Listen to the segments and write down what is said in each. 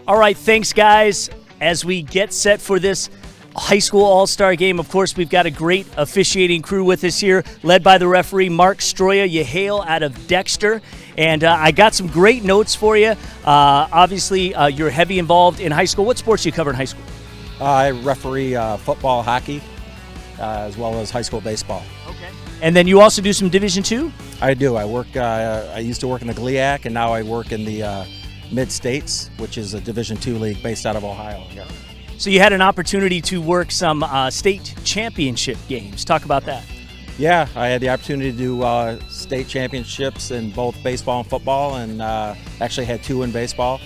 All right, thanks, guys. As we get set for this high school all-star game, of course, we've got a great officiating crew with us here, led by the referee, Mark Stroya Yahale out of Dexter. And I got some great notes for you. Obviously, you're heavy involved in high school. What sports do you cover in high school? I referee football, hockey, as well as high school baseball. Okay. And then you also do some Division II? I do. I work. I used to work in the GLIAC, and now I work in the Mid-States, which is a Division II league based out of Ohio. Yeah. So you had an opportunity to work some state championship games. Talk about that. Yeah, I had the opportunity to do state championships in both baseball and football, and actually had 2 in baseball.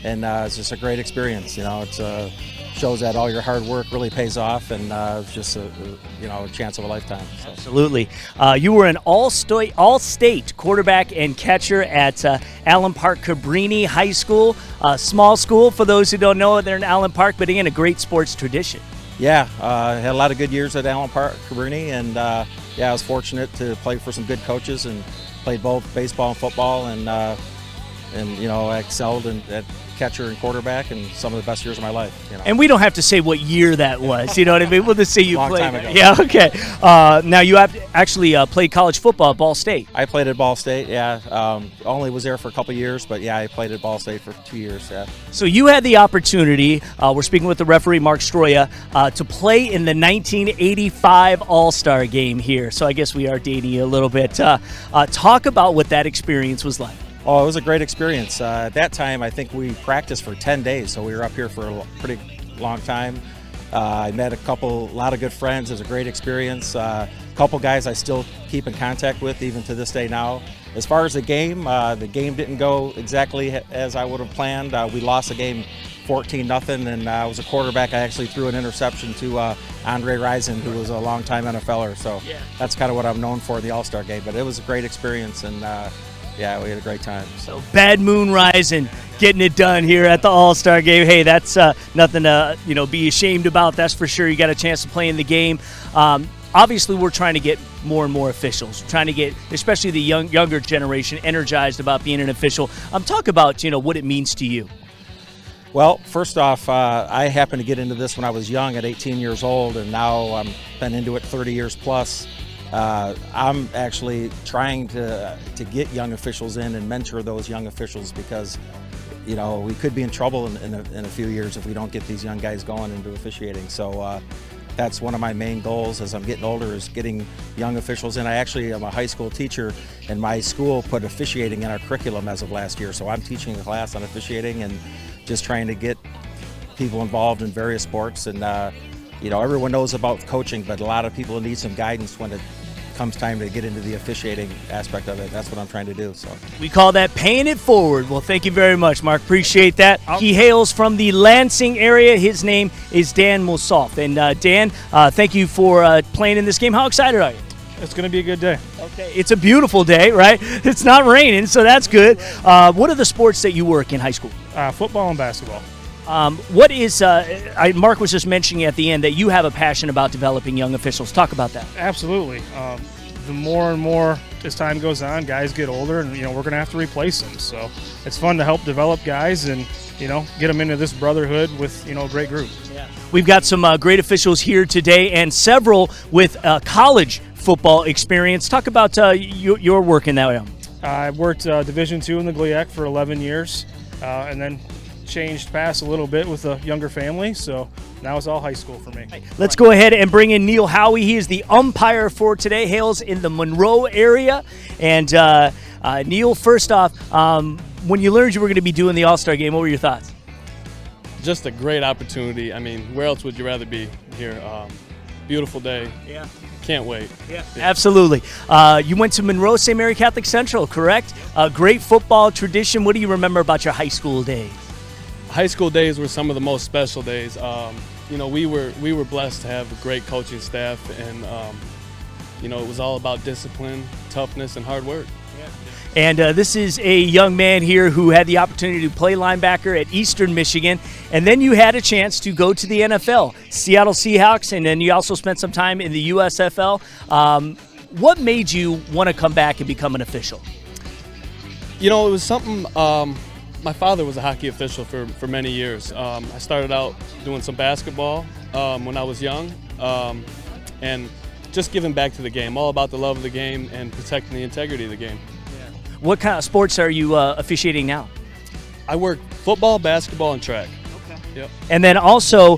And it's just a great experience. You know, it shows that all your hard work really pays off, and it's just a chance of a lifetime. So. Absolutely. You were an all-state quarterback and catcher at Allen Park Cabrini High School, small school for those who don't know. They're in Allen Park, but again, a great sports tradition. Yeah, I had a lot of good years at Allen Park Cabrini, and yeah, I was fortunate to play for some good coaches and played both baseball and football, and I excelled at catcher and quarterback, and some of the best years of my life. You know. And we don't have to say what year that was. You know what I mean? We'll just say you Long played. Time ago. Yeah. Okay. Now you have actually played college football at Ball State. I played at Ball State. Yeah. Only was there for a couple years, but yeah, I played at Ball State for 2 years. Yeah. So you had the opportunity. We're speaking with the referee Mark Stroya to play in the 1985 All-Star Game here. So I guess we are dating you a little bit. Talk about what that experience was like. Oh, it was a great experience. At that time, I think we practiced for 10 days, so we were up here for a pretty long time. I met a lot of good friends. It was a great experience. A couple guys I still keep in contact with even to this day now. As far as the game didn't go exactly as I would have planned. We lost the game 14-0, and I was a quarterback. I actually threw an interception to Andre Rison, who was a longtime NFLer. So yeah. That's kind of what I'm known for in the All-Star game. But it was a great experience, and yeah, we had a great time. So Bad Moon Rising, getting it done here at the All-Star Game. Hey, that's nothing to be ashamed about. That's for sure. You got a chance to play in the game. Obviously, we're trying to get more and more officials. We're trying to get, especially the younger generation, energized about being an official. Talk about what it means to you. Well, first off, I happened to get into this when I was young, at 18 years old, and now I've been into it 30 years plus. I'm actually trying to get young officials in and mentor those young officials, because we could be in trouble in a few years if we don't get these young guys going into officiating. So that's one of my main goals as I'm getting older, is getting young officials in. I actually am a high school teacher, and my school put officiating in our curriculum as of last year. So I'm teaching a class on officiating and just trying to get people involved in various sports. And everyone knows about coaching, but a lot of people need some guidance when it comes time to get into the officiating aspect of it. That's what I'm trying to do. So we call that paying it forward. Well, thank you very much, Mark. Appreciate that. He hails from the Lansing area. His name is Dan Mosoff. And Dan, thank you for playing in this game. How excited are you? It's going to be a good day. Okay, it's a beautiful day, right? It's not raining, so that's good. What are the sports that you work in high school? Football and basketball. What is Mark was just mentioning at the end that you have a passion about developing young officials. Talk about that. Absolutely. The more and more as time goes on, guys get older, and we're going to have to replace them. So it's fun to help develop guys and get them into this brotherhood with a great group. Yeah. We've got some great officials here today, and several with college football experience. Talk about your work in that way. I worked Division II in the GLIAC for 11 years, and then changed paths a little bit with a younger family, so now it's all high school for me. Let's go ahead and bring in Neil Howie. He is the umpire for today, hails in the Monroe area. And Neil, first off, when you learned you were going to be doing the All-Star Game, what were your thoughts? Just a great opportunity. I mean, where else would you rather be here? Beautiful day. Yeah. Can't wait. Yeah. Absolutely. You went to Monroe St. Mary Catholic Central, correct? Great football tradition. What do you remember about your high school days? High school days were some of the most special days. We were blessed to have a great coaching staff, and it was all about discipline, toughness, and hard work. And this is a young man here who had the opportunity to play linebacker at Eastern Michigan, and then you had a chance to go to the NFL, Seattle Seahawks, and then you also spent some time in the USFL. What made you want to come back and become an official? It was something my father was a hockey official for many years. I started out doing some basketball when I was young, and just giving back to the game, all about the love of the game and protecting the integrity of the game. What kind of sports are you officiating now? I work football, basketball, and track. Yep. And then also,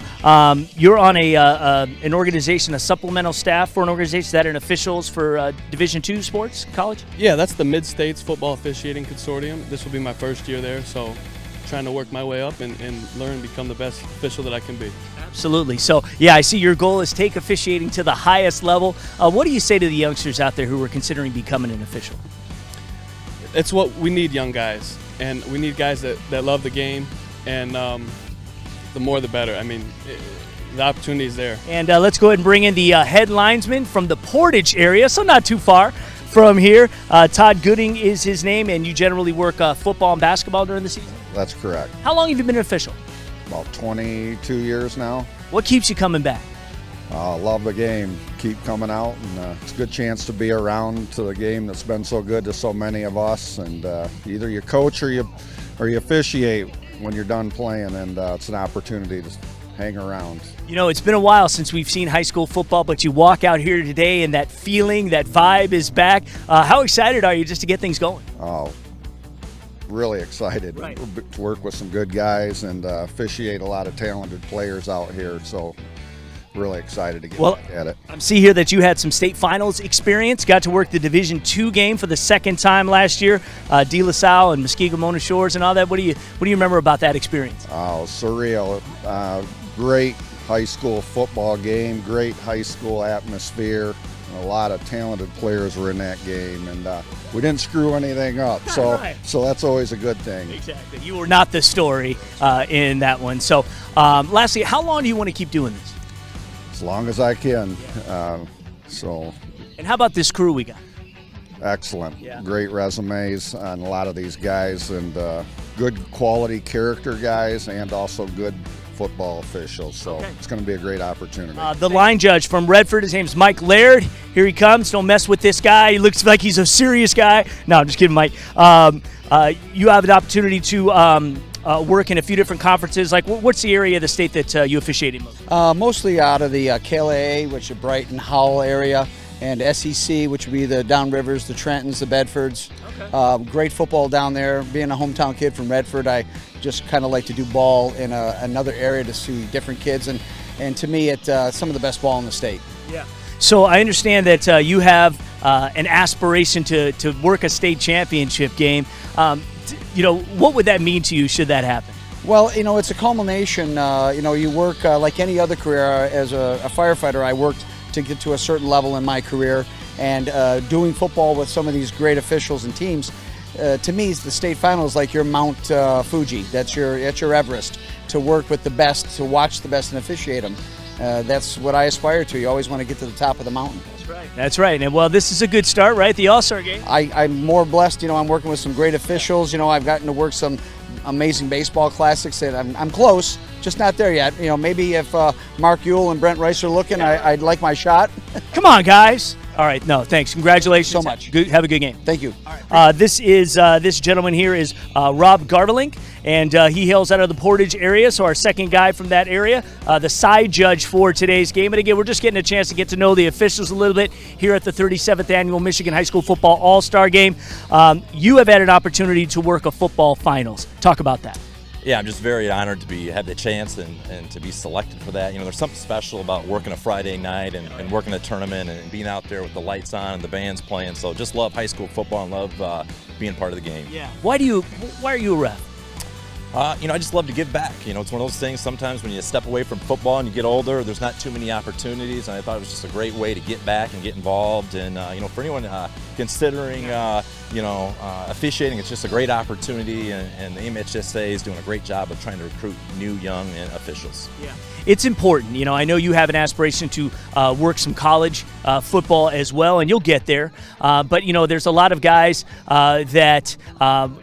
you're on an organization, a supplemental staff for an organization. Is that an officials for Division II sports college? Yeah, that's the Mid-States Football Officiating Consortium. This will be my first year there, so trying to work my way up and learn and become the best official that I can be. Absolutely. So, yeah, I see your goal is take officiating to the highest level. What do you say to the youngsters out there who are considering becoming an official? It's what we need, young guys, and we need guys that love the game, and the more the better. I mean, the opportunity is there. And let's go ahead and bring in the head linesman from the Portage area, so not too far from here. Todd Gooding is his name, and you generally work football and basketball during the season? That's correct. How long have you been an official? About 22 years now. What keeps you coming back? Love the game. Keep coming out, and it's a good chance to be around to the game that's been so good to so many of us. And either you coach or you officiate when you're done playing, and it's an opportunity to hang around. You know, it's been a while since we've seen high school football, but you walk out here today and that feeling, that vibe is back. How excited are you just to get things going? Oh, really excited. Right. To work with some good guys and officiate a lot of talented players out here, so really excited to get back at it. I see here that you had some state finals experience, got to work the Division II game for the second time last year, De La Salle and Muskego Mona Shores and all that. What do you remember about that experience? Oh, surreal. Great high school football game, great high school atmosphere. A lot of talented players were in that game, and we didn't screw anything up, so that's always a good thing. Exactly. You were not the story in that one. So lastly, how long do you want to keep doing this? As long as I can. And how about this crew we got? Excellent. Yeah. Great resumes on a lot of these guys, and good quality character guys, and also good football officials. So it's going to be a great opportunity. The line judge from Redford, his name's Mike Laird. Here he comes. Don't mess with this guy. He looks like he's a serious guy. No, I'm just kidding, Mike. You have an opportunity to work in a few different conferences. Like, what's the area of the state that you officiate in most? Mostly out of the KLAA, which is Brighton, Howell area, and SEC, which would be the Downrivers, the Trentons, the Bedfords. Okay. Great football down there. Being a hometown kid from Redford, I just kind of like to do ball in another area to see different kids, and to me, it's some of the best ball in the state. Yeah. So I understand that you have an aspiration to work a state championship game. What would that mean to you should that happen? Well, it's a culmination. You work like any other career. As a firefighter, I worked to get to a certain level in my career, and doing football with some of these great officials and teams, to me, the state final is like your Mount Fuji. That's your Everest. To work with the best, to watch the best and officiate them. That's what I aspire to. You always want to get to the top of the mountain. That's right. And well, this is a good start, right? The All-Star game. I'm more blessed. I'm working with some great officials. I've gotten to work some amazing baseball classics, and I'm close, just not there yet. Maybe if Mark Ewell and Brent Rice are looking, I'd like my shot. Come on, guys. All right. No, thanks. Congratulations so much. Have a good game. Thank you. This gentleman here is Rob Garling, and he hails out of the Portage area, so our second guy from that area, the side judge for today's game. And again, we're just getting a chance to get to know the officials a little bit here at the 37th Annual Michigan High School Football All-Star Game. You have had an opportunity to work a football finals. Talk about that. Yeah, I'm just very honored to have the chance and to be selected for that. There's something special about working a Friday night and working a tournament and being out there with the lights on and the band's playing. So just love high school football and love being part of the game. Yeah. Why are you a ref? I just love to give back. It's one of those things sometimes when you step away from football and you get older, there's not too many opportunities, and I thought it was just a great way to get back and get involved. And, for anyone considering, officiating, it's just a great opportunity, and the MHSA is doing a great job of trying to recruit new, young officials. Yeah. It's important. I know you have an aspiration to work some college football as well, and you'll get there. But there's a lot of guys that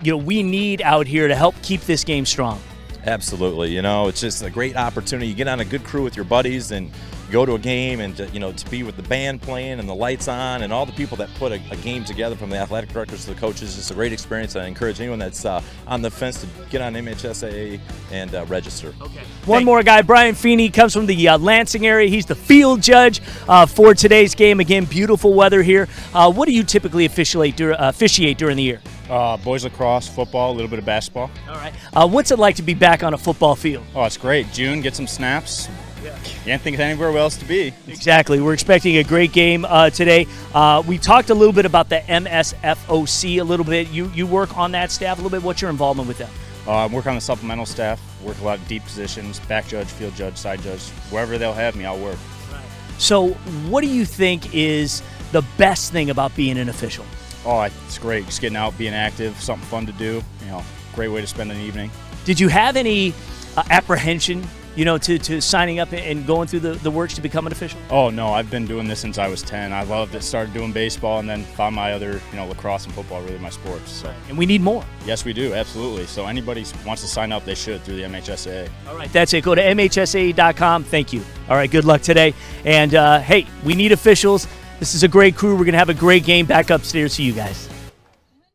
we need out here to help keep this game strong. Absolutely. It's just a great opportunity. You get on a good crew with your buddies, and go to a game and to be with the band playing and the lights on and all the people that put a game together, from the athletic directors to the coaches. It's a great experience. I encourage anyone that's on the fence to get on MHSAA and register. Okay. One more guy, Brian Feeney, comes from the Lansing area. He's the field judge for today's game. Again, beautiful weather here. What do you typically officiate during the year? Boys lacrosse, football, a little bit of basketball. All right. What's it like to be back on a football field? Oh, it's great. June, get some snaps. Can't think of anywhere else to be. Exactly. We're expecting a great game today. We talked a little bit about the MSFOC a little bit. You work on that staff a little bit. What's your involvement with them? I work on the supplemental staff, work a lot of deep positions, back judge, field judge, side judge. Wherever they'll have me, I'll work. Right. So what do you think is the best thing about being an official? Oh, it's great. Just getting out, being active, something fun to do. Great way to spend an evening. Did you have any apprehension, to signing up and going through the works to become an official? Oh, no, I've been doing this since I was 10. I loved it. Started doing baseball and then found my other, lacrosse and football, really my sports. So. And we need more. Yes, we do, absolutely. So anybody wants to sign up, they should through the MHSAA. All right, that's it. Go to MHSAA.com. Thank you. All right, good luck today. And, hey, we need officials. This is a great crew. We're going to have a great game back upstairs to you guys.